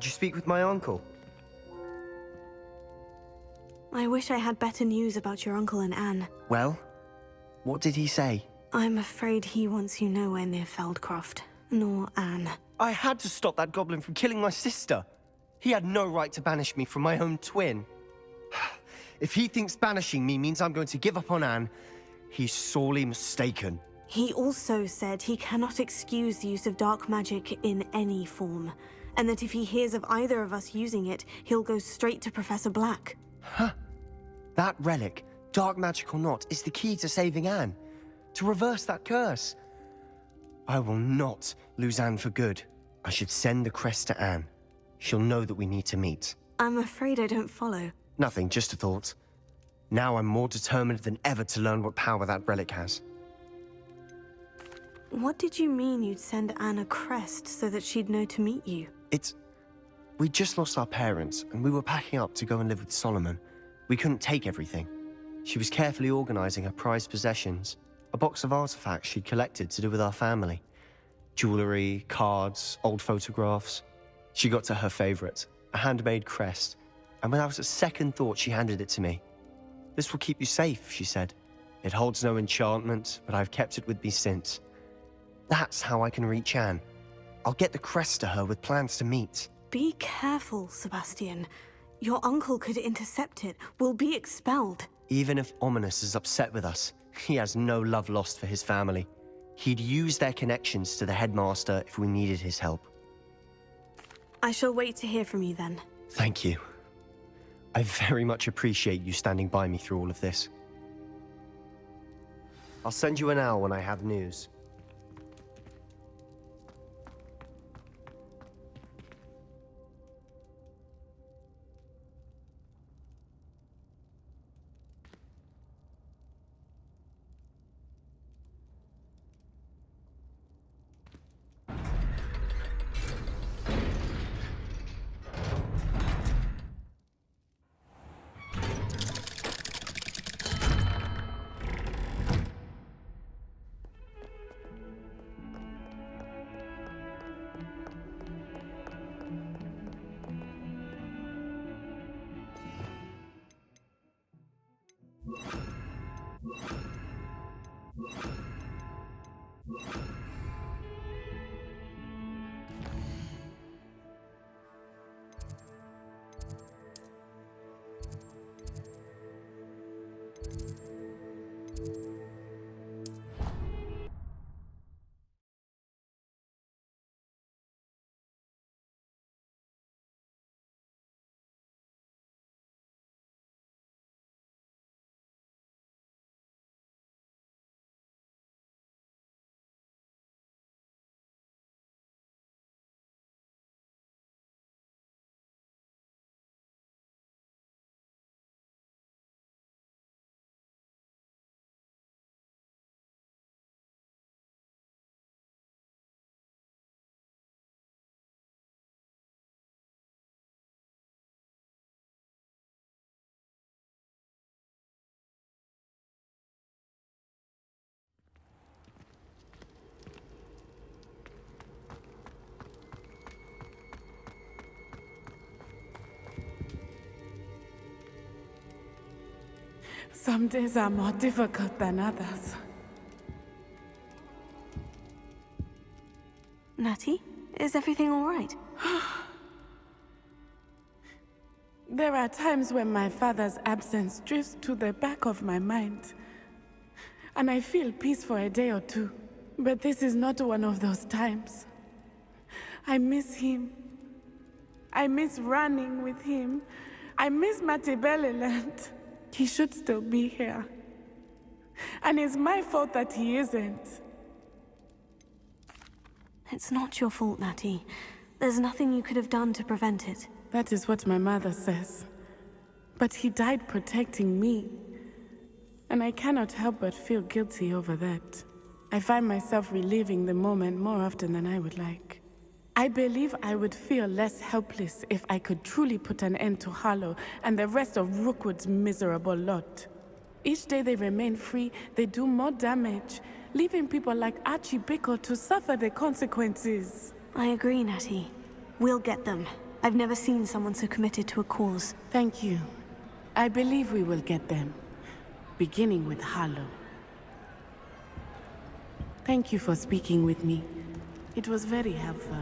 Did you speak with my uncle? I wish I had better news about your uncle and Anne. Well, what did he say? I'm afraid he wants you nowhere near Feldcroft, nor Anne. I had to stop that goblin from killing my sister. He had no right to banish me from my own twin. If he thinks banishing me means I'm going to give up on Anne, he's sorely mistaken. He also said he cannot excuse the use of dark magic in any form, and that if he hears of either of us using it, he'll go straight to Professor Black. Huh? That relic, dark magic or not, is the key to saving Anne. To reverse that curse. I will not lose Anne for good. I should send the crest to Anne. She'll know that we need to meet. I'm afraid I don't follow. Nothing, just a thought. Now I'm more determined than ever to learn what power that relic has. What did you mean you'd send Anne a crest so that she'd know to meet you? We just lost our parents, and we were packing up to go and live with Solomon. We couldn't take everything. She was carefully organizing her prized possessions, a box of artifacts she'd collected to do with our family. Jewelry, cards, old photographs. She got to her favorite, a handmade crest, and without a second thought, she handed it to me. "This will keep you safe," she said. "It holds no enchantment, but I've kept it with me since. That's how I can reach Anne. I'll get the crest to her with plans to meet." Be careful, Sebastian. Your uncle could intercept it. We'll be expelled. Even if Ominous is upset with us, he has no love lost for his family. He'd use their connections to the headmaster if we needed his help. I shall wait to hear from you then. Thank you. I very much appreciate you standing by me through all of this. I'll send you an owl when I have news. Some days are more difficult than others. Natty, is everything all right? There are times when my father's absence drifts to the back of my mind, and I feel peace for a day or two. But this is not one of those times. I miss him. I miss running with him. I miss Matibeleland. He should still be here. And it's my fault that he isn't. It's not your fault, Natty. There's nothing you could have done to prevent it. That is what my mother says. But he died protecting me. And I cannot help but feel guilty over that. I find myself reliving the moment more often than I would like. I believe I would feel less helpless if I could truly put an end to Harlow and the rest of Rookwood's miserable lot. Each day they remain free, they do more damage, leaving people like Archie Bickle to suffer the consequences. I agree, Natty. We'll get them. I've never seen someone so committed to a cause. Thank you. I believe we will get them, beginning with Harlow. Thank you for speaking with me. It was very helpful.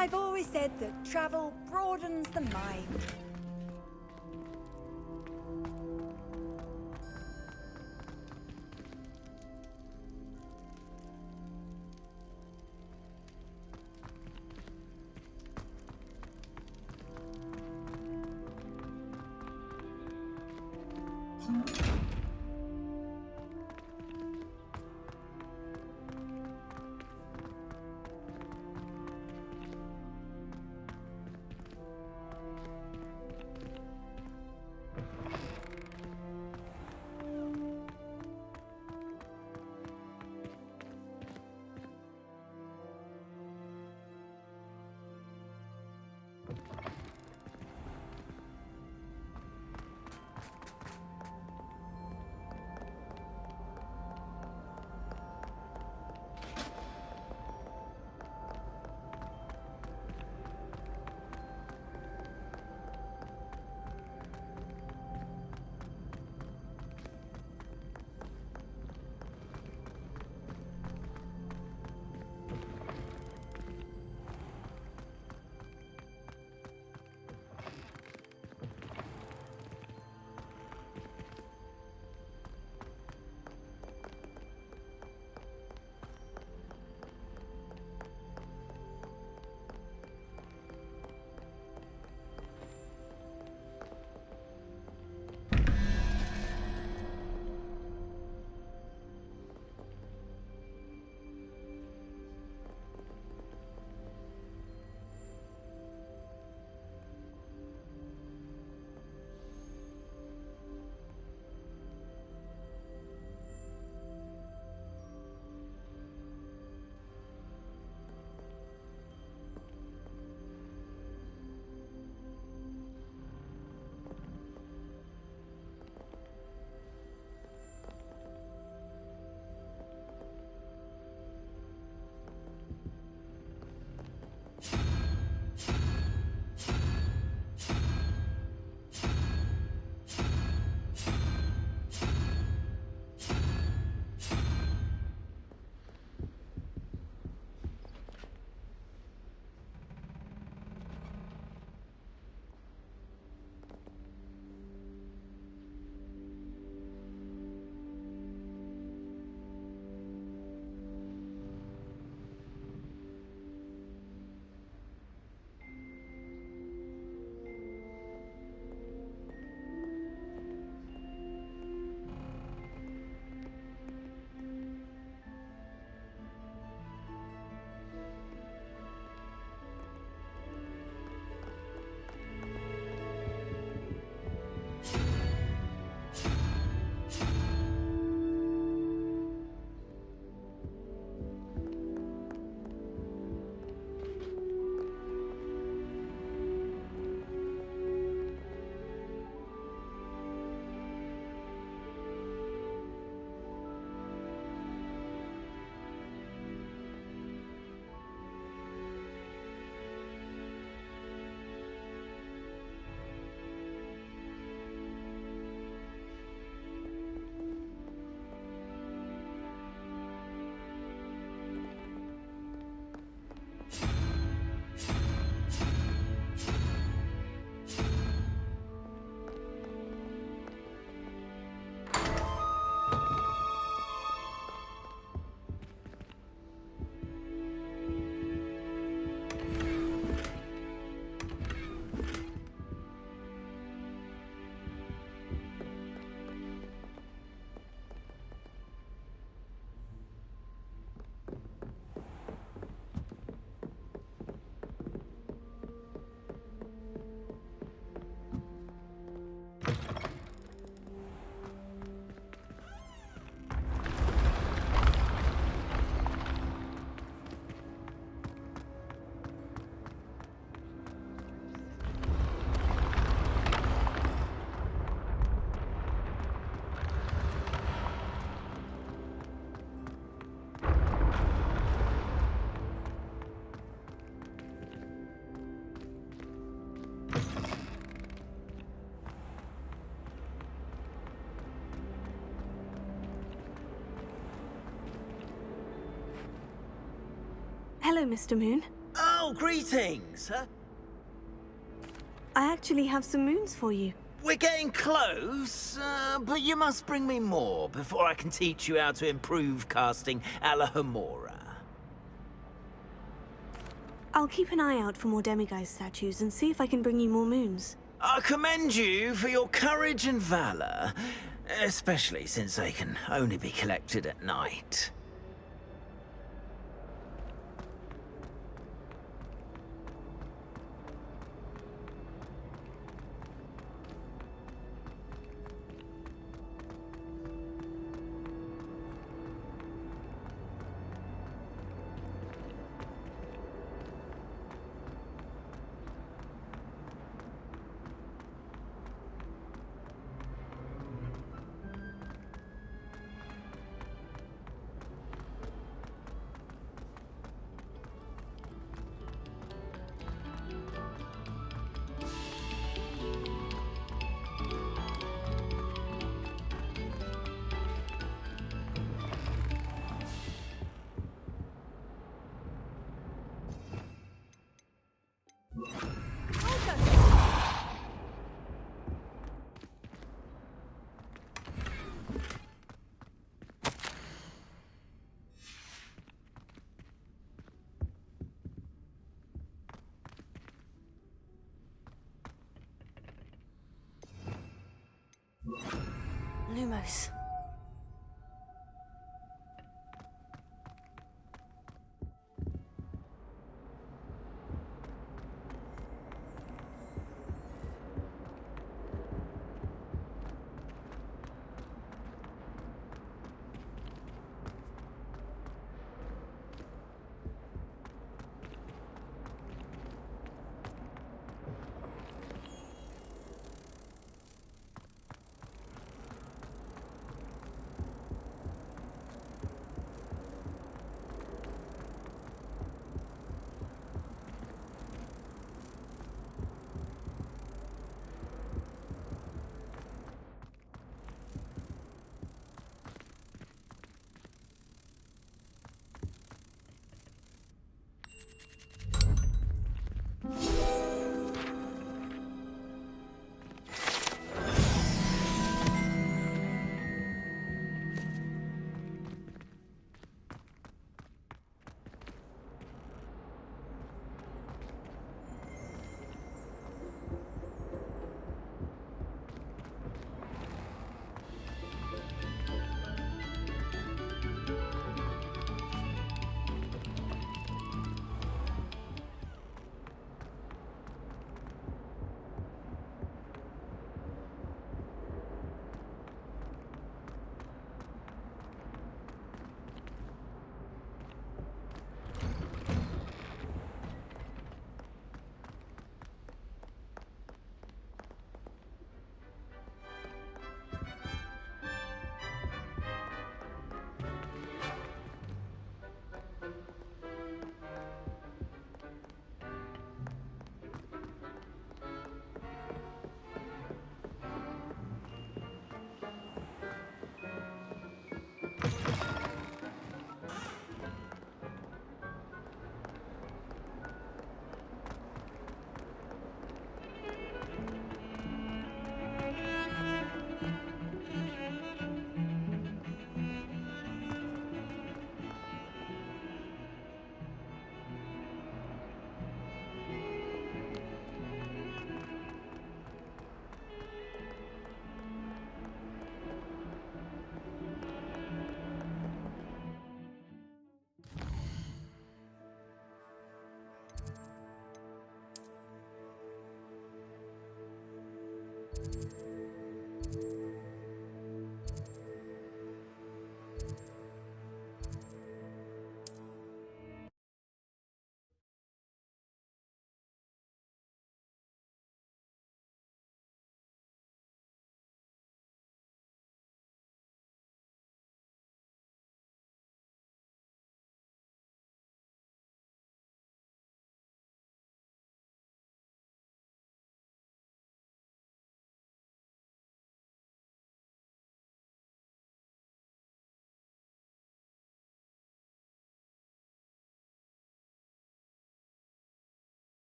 I've always said that travel broadens the mind. Hello, Mr. Moon. Oh, greetings! I actually have some moons for you. We're getting close, but you must bring me more before I can teach you how to improve casting a la Homora. I'll keep an eye out for more demiguise statues and see if I can bring you more moons. I commend you for your courage and valor, especially since they can only be collected at night. Lumos.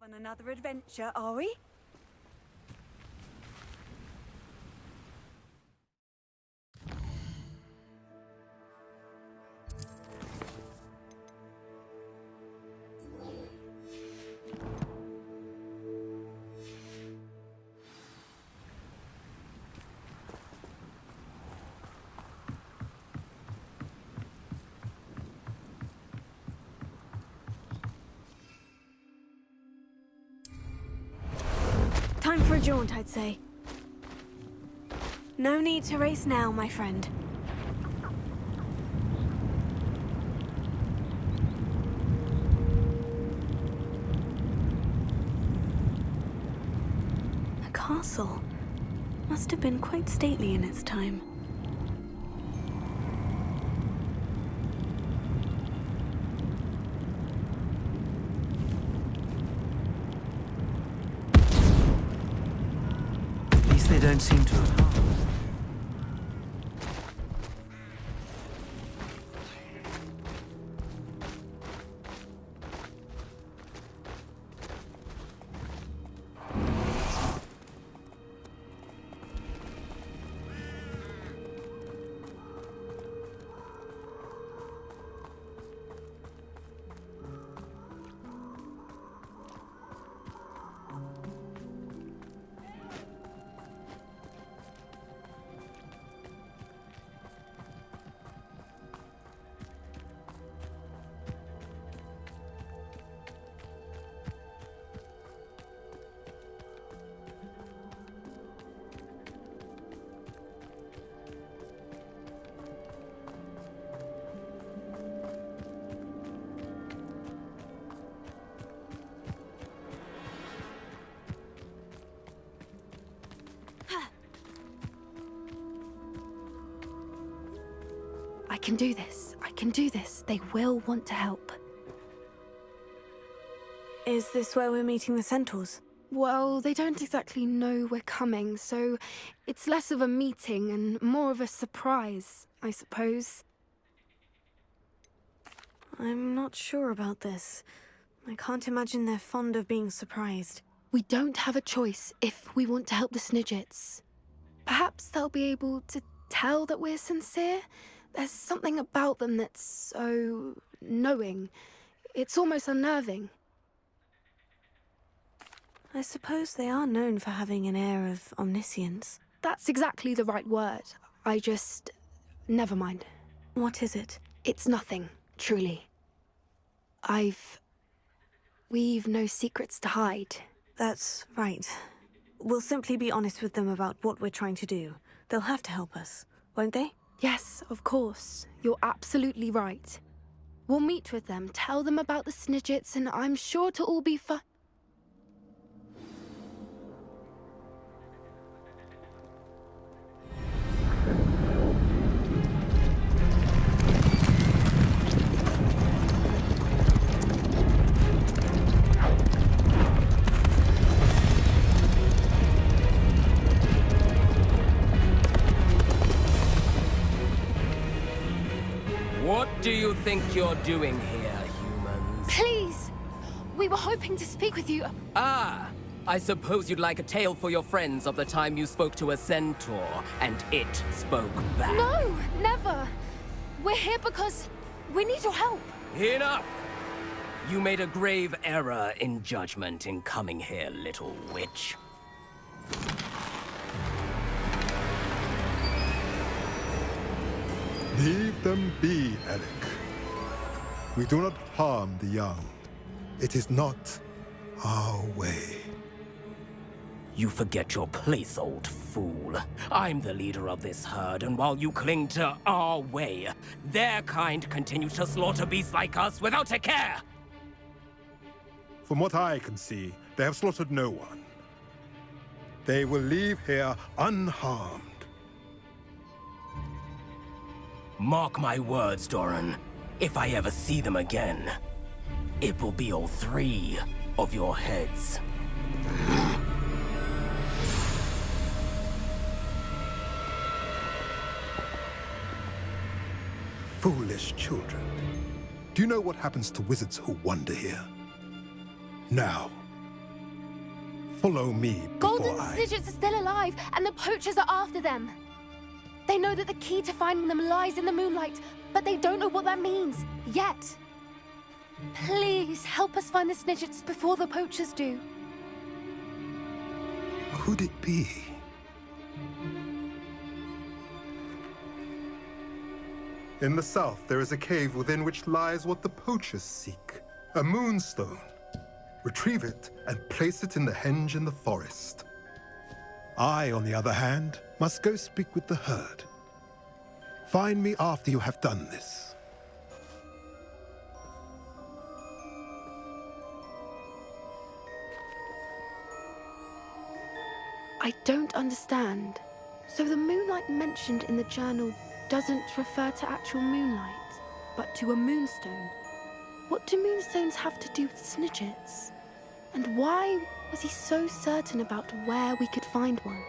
On another adventure, are we? Time for a jaunt, I'd say. No need to race now, my friend. A castle. Must have been quite stately in its time. They don't seem to have harmed. I can do this. I can do this. They will want to help. Is this where we're meeting the centaurs? Well, they don't exactly know we're coming, so it's less of a meeting and more of a surprise, I suppose. I'm not sure about this. I can't imagine they're fond of being surprised. We don't have a choice if we want to help the Snidgets. Perhaps they'll be able to tell that we're sincere. There's something about them that's so knowing. It's almost unnerving. I suppose they are known for having an air of omniscience. That's exactly the right word. Never mind. What is it? It's nothing, truly. We've no secrets to hide. That's right. We'll simply be honest with them about what we're trying to do. They'll have to help us, won't they? Yes, of course. You're absolutely right. We'll meet with them, tell them about the Snidgets, and I'm sure to all be fine. What do you think you're doing here, humans? Please! We were hoping to speak with you. Ah! I suppose you'd like a tale for your friends of the time you spoke to a centaur, and it spoke back. No, never! We're here because we need your help. Enough! You made a grave error in judgment in coming here, little witch. Leave them be, Eric. We do not harm the young. It is not our way. You forget your place, old fool. I'm the leader of this herd, and while you cling to our way, their kind continue to slaughter beasts like us without a care! From what I can see, they have slaughtered no one. They will leave here unharmed. Mark my words, Doran. If I ever see them again, it will be all 3 of your heads. Foolish children. Do you know what happens to wizards who wander here? Now, Follow me Golden before I... Snidgets are still alive, and the poachers are after them. They know that the key to finding them lies in the moonlight, but they don't know what that means, yet. Please, help us find the Snidgets before the poachers do. Could it be? In the south, there is a cave within which lies what the poachers seek. A moonstone. Retrieve it and place it in the henge in the forest. I, on the other hand, must go speak with the herd. Find me after you have done this. I don't understand. So the moonlight mentioned in the journal doesn't refer to actual moonlight, but to a moonstone. What do moonstones have to do with Snidgets? And why was he so certain about where we could find one?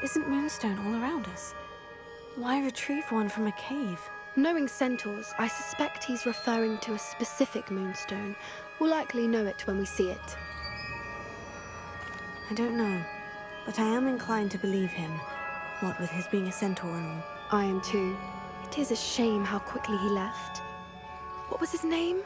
Isn't moonstone all around us? Why retrieve one from a cave? Knowing centaurs, I suspect he's referring to a specific moonstone. We'll likely know it when we see it. I don't know, but I am inclined to believe him, what with his being a centaur and all. I am too. It is a shame how quickly he left. What was his name?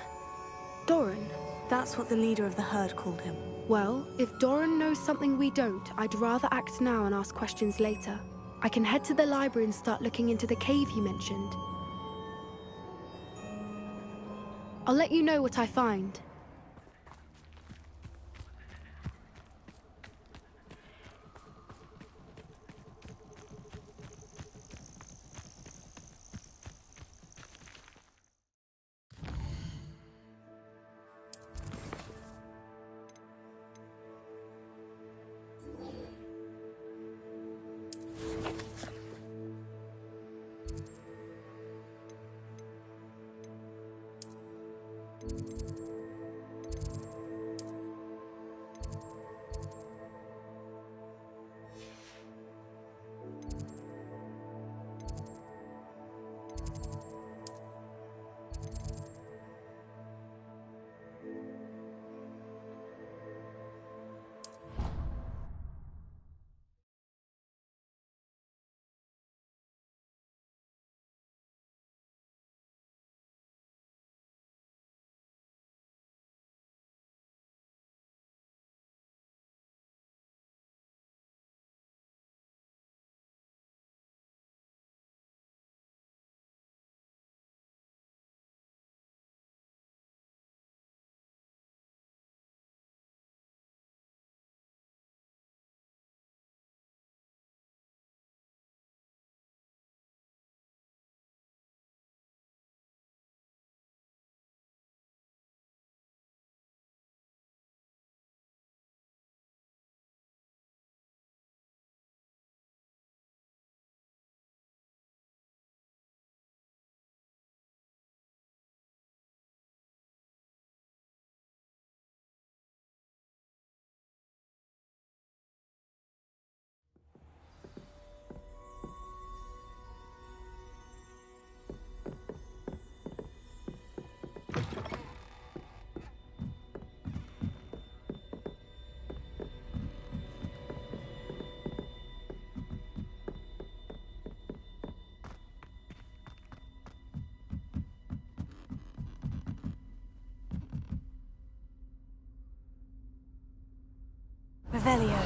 Doran. That's what the leader of the herd called him. Well, if Doran knows something we don't, I'd rather act now and ask questions later. I can head to the library and start looking into the cave he mentioned. I'll let you know what I find. Revelio.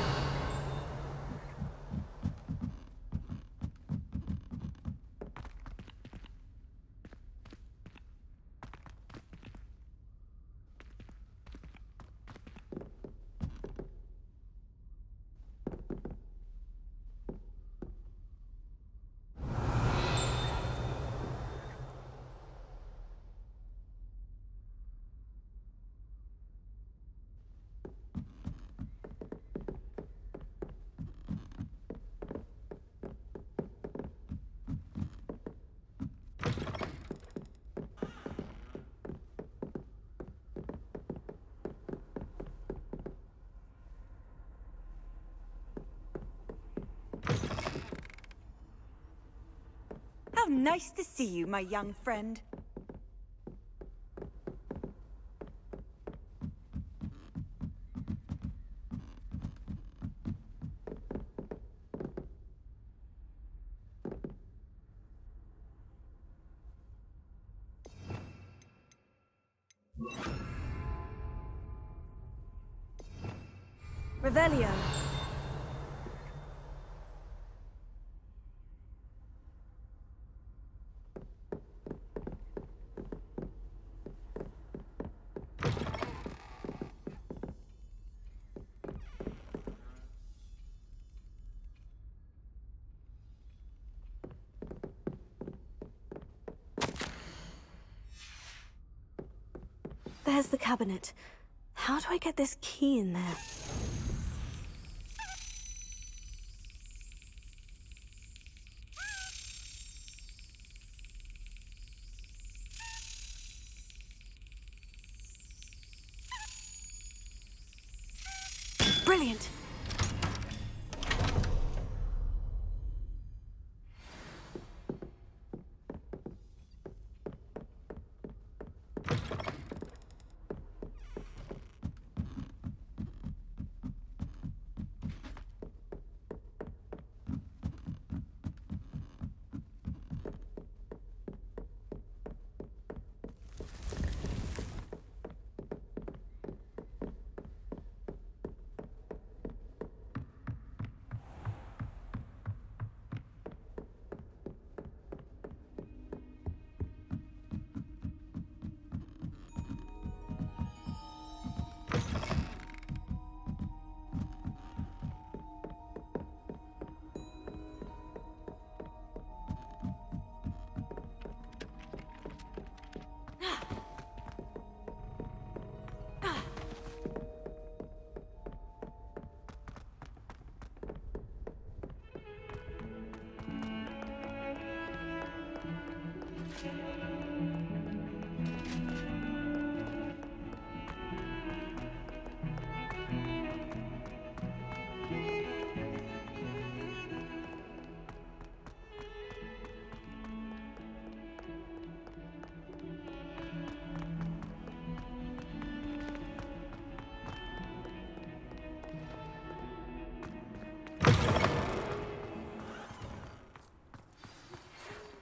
How nice to see you, my young friend. Revelio. There's the cabinet. How do I get this key in there? Brilliant!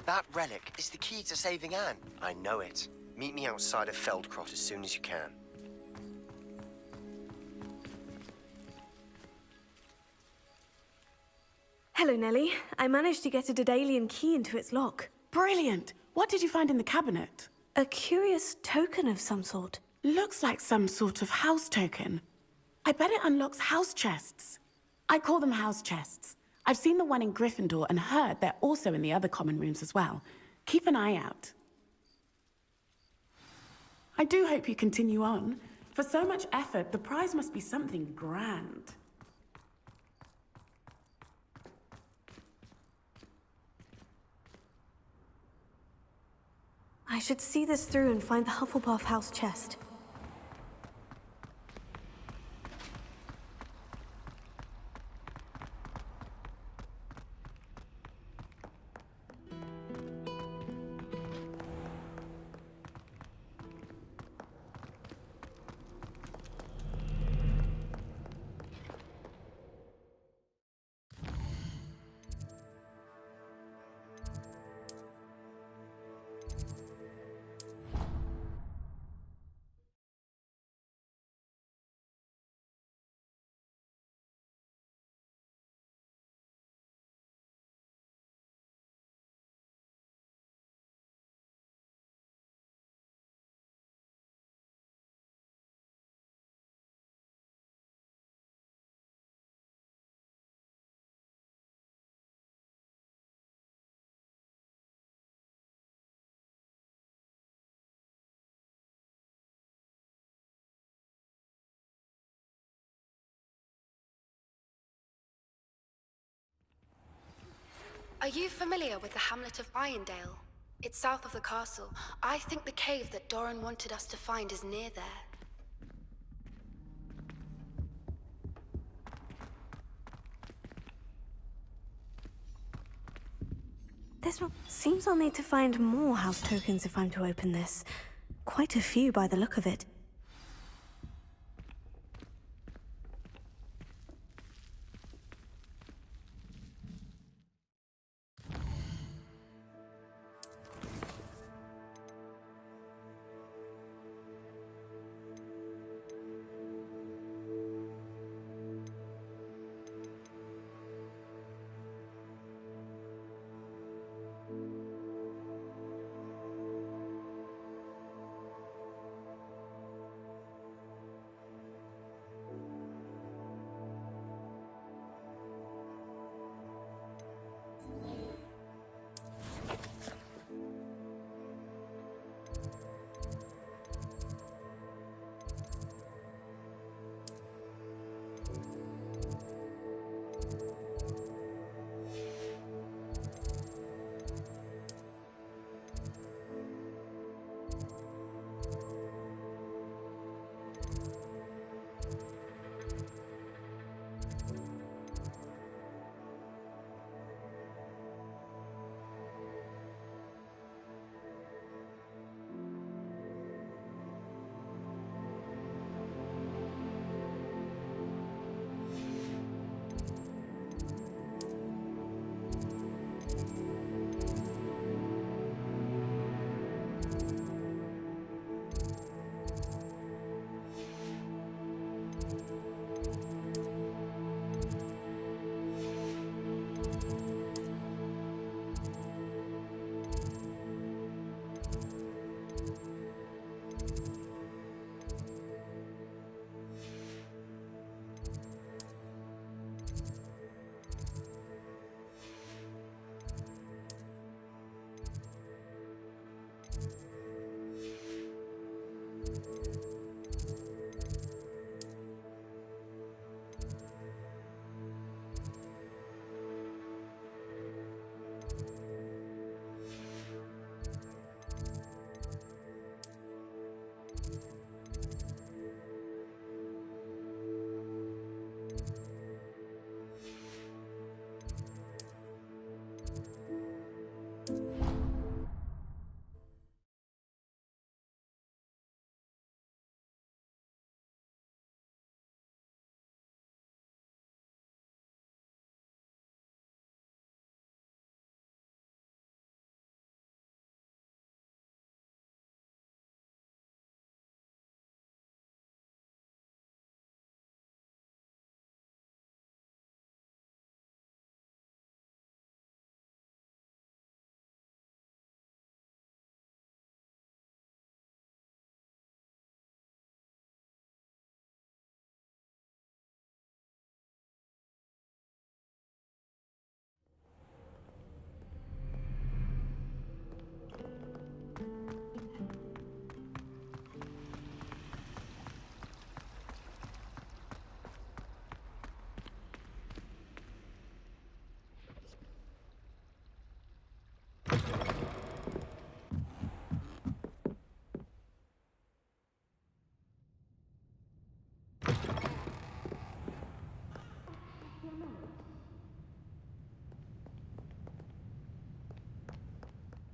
That relic is the key to saving Anne. I know it. Meet me outside of Feldcroft as soon as you can. Hello, Nellie. I managed to get a Daedalian key into its lock. Brilliant! What did you find in the cabinet? A curious token of some sort. Looks like some sort of house token. I bet it unlocks house chests. I call them house chests. I've seen the one in Gryffindor and heard they're also in the other common rooms as well. Keep an eye out. I do hope you continue on. For so much effort, the prize must be something grand. I should see this through and find the Hufflepuff house chest. Are you familiar with the hamlet of Irondale? It's south of the castle. I think the cave that Doran wanted us to find is near there. Seems I'll need to find more house tokens if I'm to open this. Quite a few by the look of it.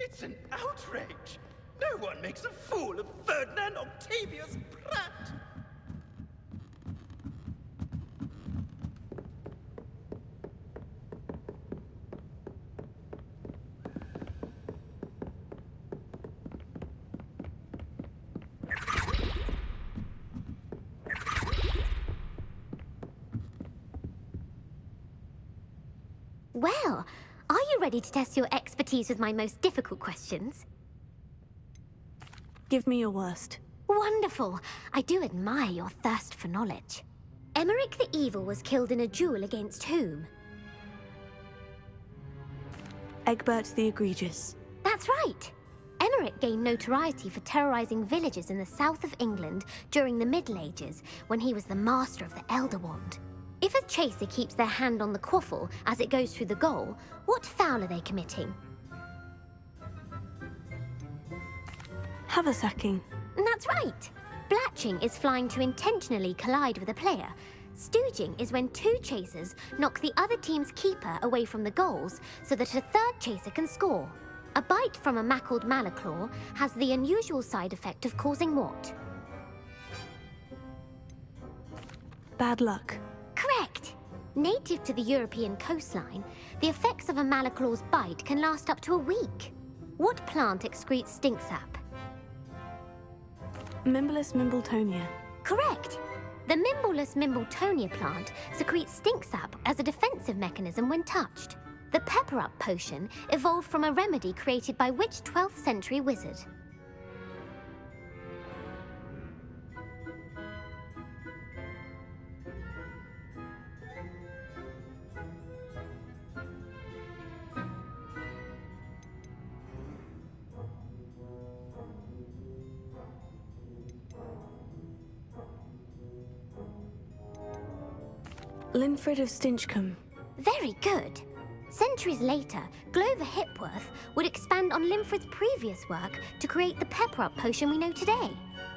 It's an outrage! No one makes a fool of Ferdinand Octavius Pratt! Well, are you ready to test your expertise with my most difficult questions? Give me your worst. Wonderful! I do admire your thirst for knowledge. Emmerich the Evil was killed in a duel against whom? Egbert the Egregious. That's right! Emmerich gained notoriety for terrorizing villages in the south of England during the Middle Ages, when he was the master of the Elder Wand. If a chaser keeps their hand on the quaffle as it goes through the goal, what foul are they committing? Haversacking. That's right! Blatching is flying to intentionally collide with a player. Stooging is when two chasers knock the other team's keeper away from the goals so that a third chaser can score. A bite from a mackled malaclaw has the unusual side effect of causing what? Bad luck. Correct! Native to the European coastline, the effects of a malaclaw's bite can last up to a week. What plant excretes stink sap? Mimblus Mimbletonia. Correct! The Mimblus Mimbletonia plant secretes stink sap as a defensive mechanism when touched. The pepper-up potion evolved from a remedy created by which 12th century wizard? Linfred of Stinchcombe. Very good. Centuries later, Glover Hipworth would expand on Linfred's previous work to create the pepper-up potion we know today.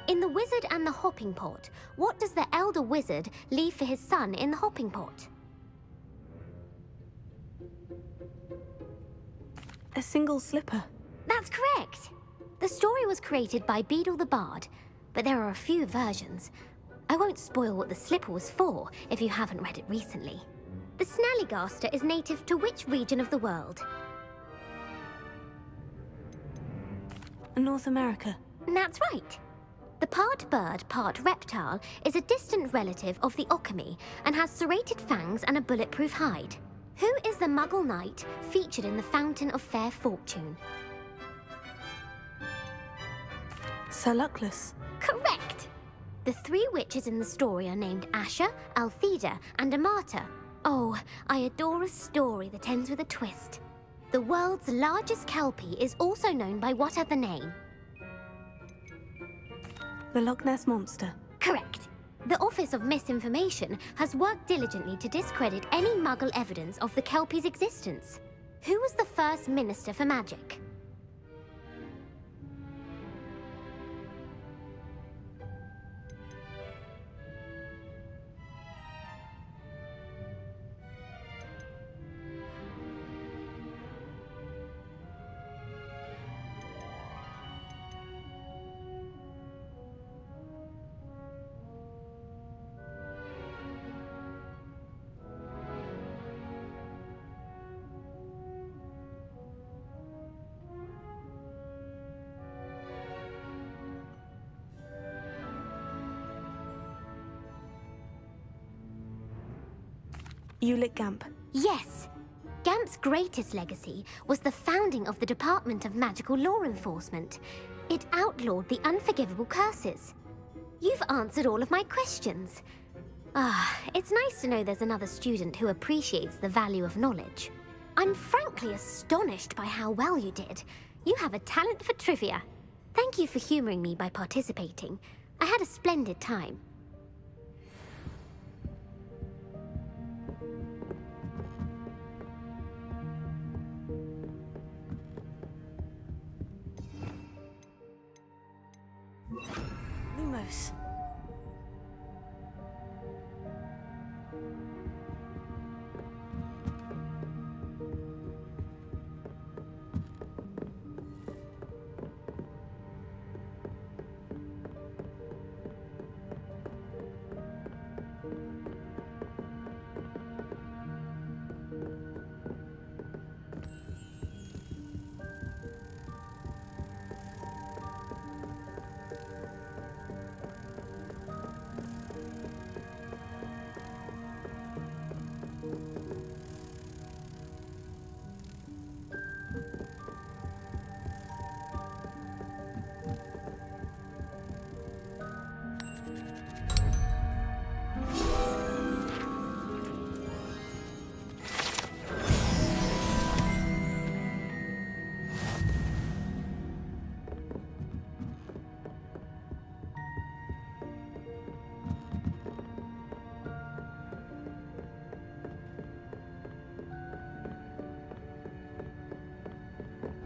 In The Wizard and the Hopping Pot, what does the elder wizard leave for his son in the hopping pot? A single slipper. That's correct! The story was created by Beadle the Bard, but there are a few versions. I won't spoil what the slipper was for if you haven't read it recently. The Snallygaster is native to which region of the world? North America. That's right. The part bird, part reptile is a distant relative of the Occamy and has serrated fangs and a bulletproof hide. Who is the Muggle knight featured in the Fountain of Fair Fortune? Sir Luckless. Correct! The three witches in the story are named Asher, Altheda, and Amata. Oh, I adore a story that ends with a twist. The world's largest kelpie is also known by what other name? The Loch Ness Monster. Correct. The Office of Misinformation has worked diligently to discredit any Muggle evidence of the kelpie's existence. Who was the first Minister for Magic? Ulick Gamp. Yes! Gamp's greatest legacy was the founding of the Department of Magical Law Enforcement. It outlawed the unforgivable curses. You've answered all of my questions. It's nice to know there's another student who appreciates the value of knowledge. I'm frankly astonished by how well you did. You have a talent for trivia. Thank you for humoring me by participating. I had a splendid time. Lumos.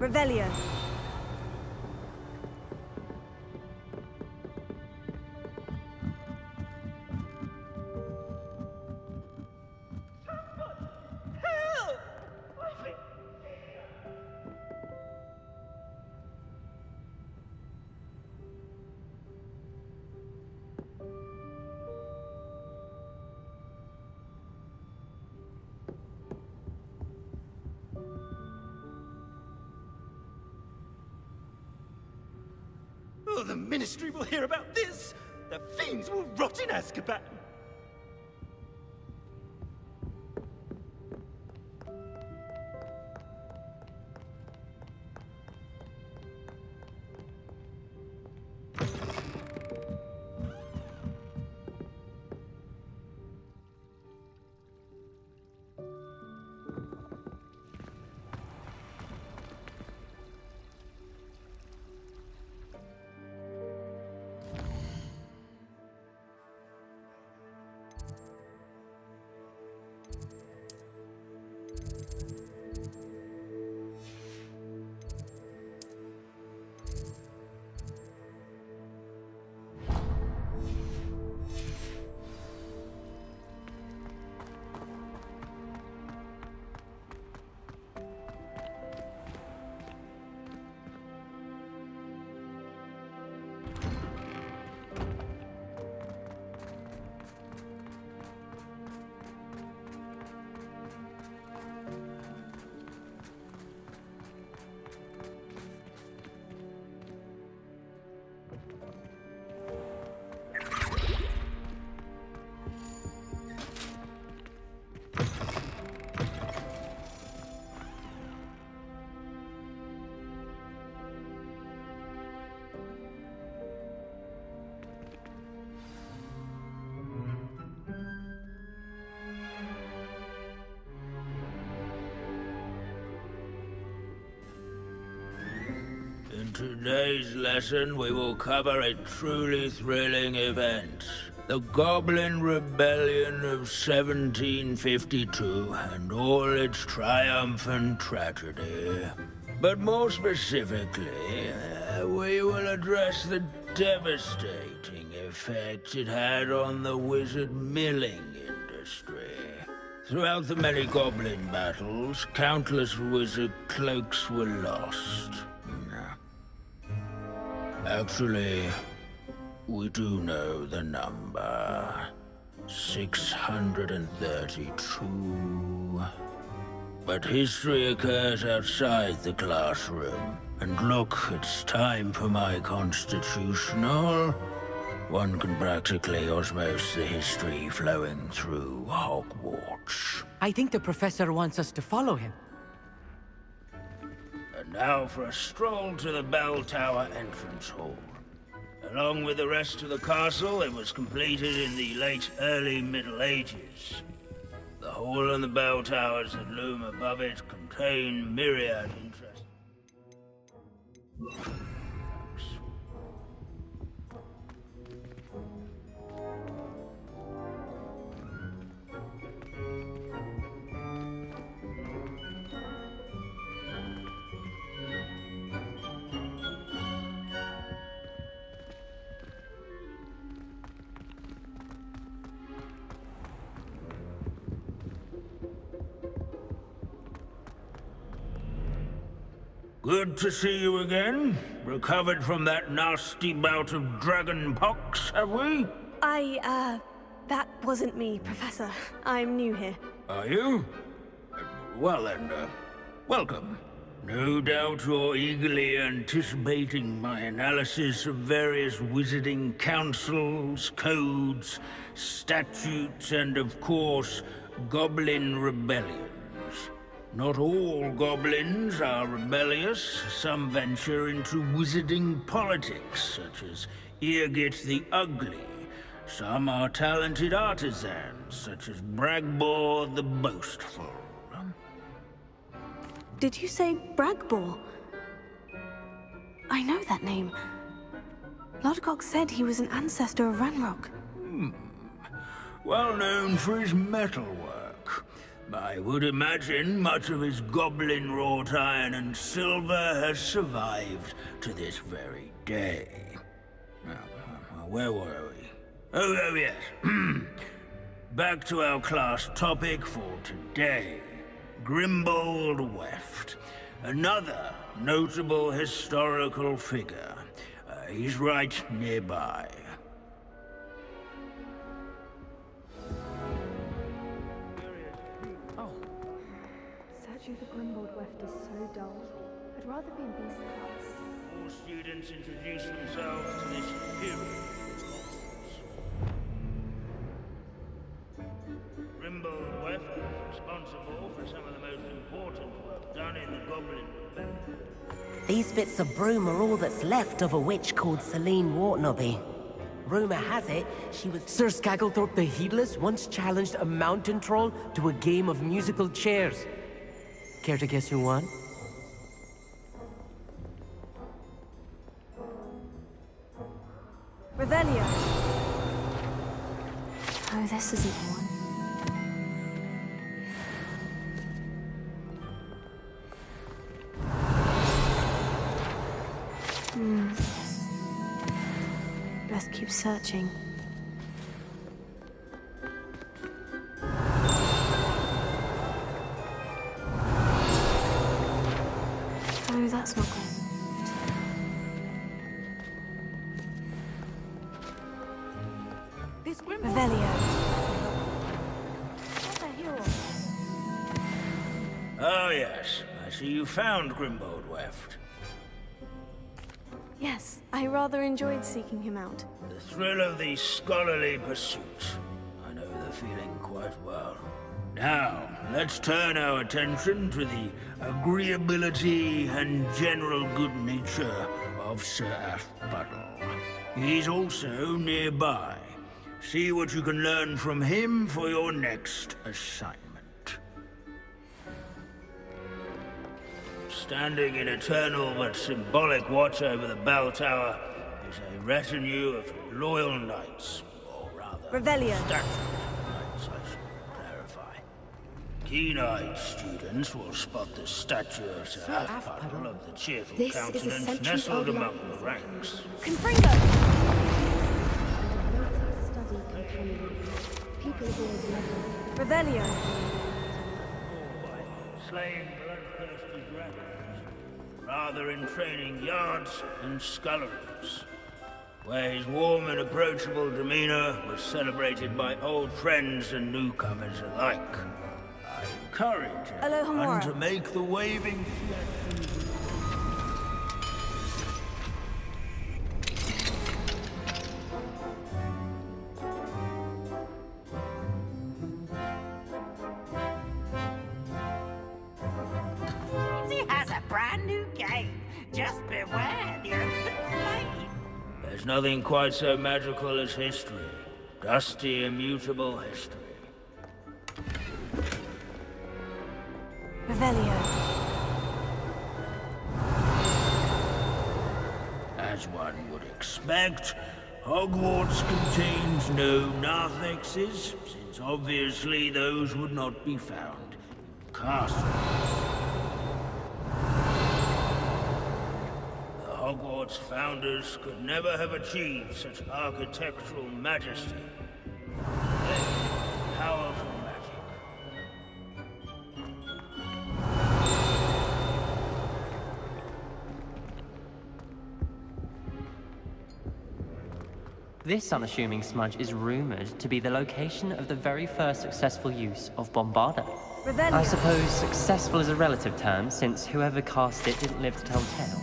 Revelio. Oh, the Ministry will hear about this! The fiends will rot in Azkaban! In today's lesson, we will cover a truly thrilling event. The Goblin Rebellion of 1752 and all its triumphant tragedy. But more specifically, we will address the devastating effect it had on the wizard milling industry. Throughout the many goblin battles, countless wizard cloaks were lost. Actually, we do know the number. 632. But history occurs outside the classroom. And look, it's time for my constitutional. One can practically osmose the history flowing through Hogwarts. I think the professor wants us to follow him. And now for a stroll to the bell tower entrance hall. Along with the rest of the castle, it was completed in the late early Middle Ages. The hall and the bell towers that loom above it contain myriad interesting. Good to see you again. Recovered from that nasty bout of dragon pox, have we? That wasn't me, Professor. I'm new here. Are you? Well then, welcome. No doubt you're eagerly anticipating my analysis of various wizarding councils, codes, statutes, and of course, goblin rebellions. Not all goblins are rebellious. Some venture into wizarding politics, such as Eargit the Ugly. Some are talented artisans, such as Bragbor the Boastful. Did you say Bragbor? I know that name. Lodgok said he was an ancestor of Ranrock. Well known for his metalwork. I would imagine much of his goblin-wrought iron and silver has survived to this very day. Now, where were we? Oh yes. Back to our class topic for today. Grimbold Weft. Another notable historical figure. He's right nearby. Searching for Grimbold Weft is so dull. I'd rather be in Beast's house. All students introduce themselves to this period. Grimbold Weft is responsible for some of the most important work done in the Goblin Rebellion. These bits of broom are all that's left of a witch called Celine Wartnobby. Rumor has it, she was... Sir Scagglethorpe the Heedless once challenged a mountain troll to a game of musical chairs. Care to guess who won? Revelio. Oh, this isn't the one. Best keep searching. Oh, that's not good. This Revelio. What the hell? Oh yes, I see you found Grimbold Weft. Yes, I rather enjoyed seeking him out. The thrill of the scholarly pursuit. I know the feeling quite well. Now, let's turn our attention to the agreeability and general good nature of Sir Aphbuttle. He's also nearby. See what you can learn from him for your next assignment. Standing in eternal but symbolic watch over the bell tower is a retinue of loyal knights, or rather, Revelio. statues of knights, I should clarify. Keen-eyed students will spot the statue of Sir Aphbuttle of the cheerful This is a countenance centuries nestled old among the ranks. Confringo! Revelio. Slaying bloodthirsty dragons, rather in training yards and sculleries, where his warm and approachable demeanor was celebrated by old friends and newcomers alike. I encourage everyone to make the waving Just beware the open flame. There's nothing quite so magical as history. Dusty, immutable history. Revelio. As one would expect, Hogwarts contains no narthexes, since obviously those would not be found in castles. Hogwarts founders could never have achieved such architectural majesty. Powerful magic. This unassuming smudge is rumored to be the location of the very first successful use of Bombarda. Revelio. I suppose successful is a relative term, since whoever cast it didn't live to tell tale.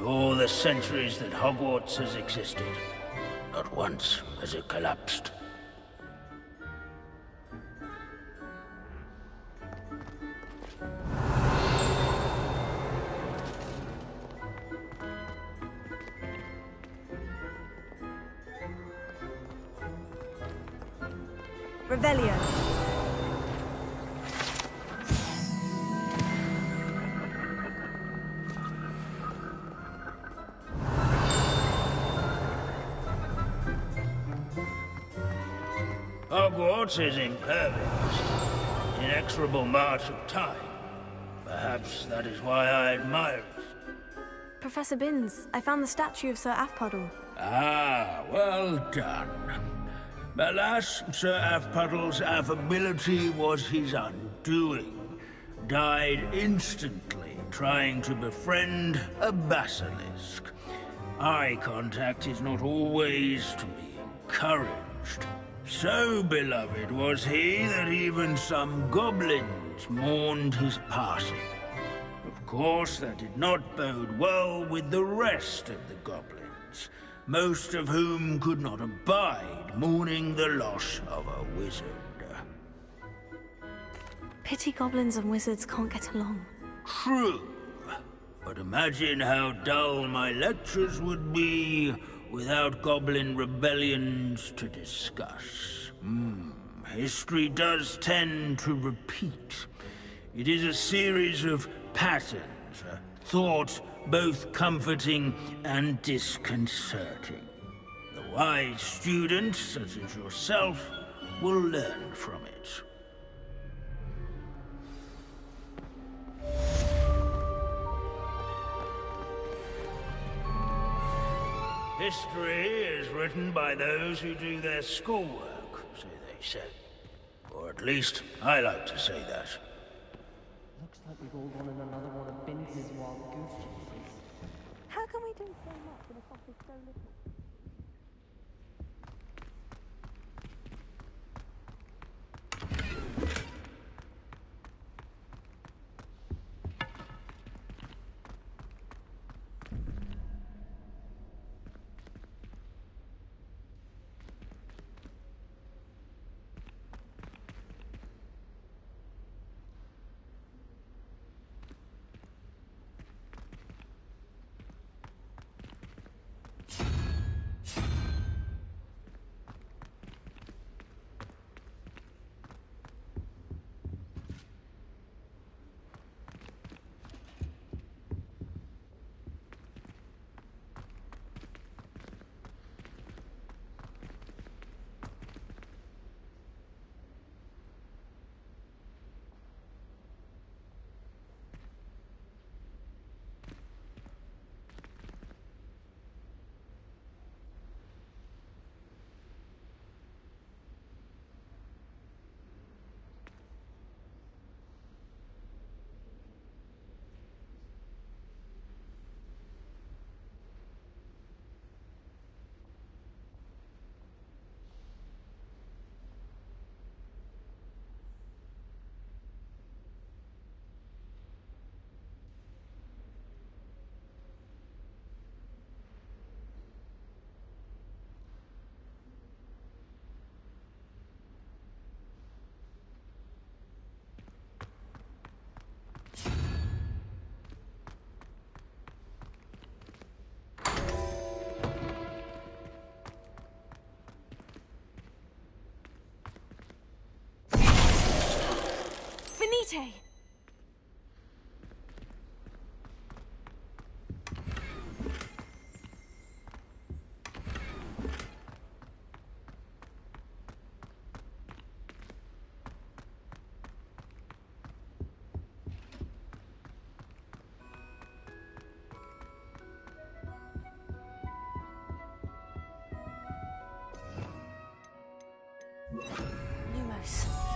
All the centuries that Hogwarts has existed, not once has it collapsed. Revelio. Hogwarts is impervious to the inexorable march of time. Perhaps that is why I admire it. Professor Binns, I found the statue of Sir Afpuddle. Ah, well done. Alas, Sir Afpuddle's affability was his undoing. Died instantly trying to befriend a basilisk. Eye contact is not always to be encouraged. So beloved was he that even some goblins mourned his passing. Of course, that did not bode well with the rest of the goblins, most of whom could not abide mourning the loss of a wizard. Pity goblins and wizards can't get along. True. But imagine how dull my lectures would be without goblin rebellions to discuss. History does tend to repeat. It is a series of patterns, a thought both comforting and disconcerting. The wise student, such as yourself, will learn from it. History is written by those who do their schoolwork, so they say. Or at least, I like to say that. Looks like we've all gone in another one of Binns' wild goose chases. How can we do so much and accomplish so little? Finite! Lumos.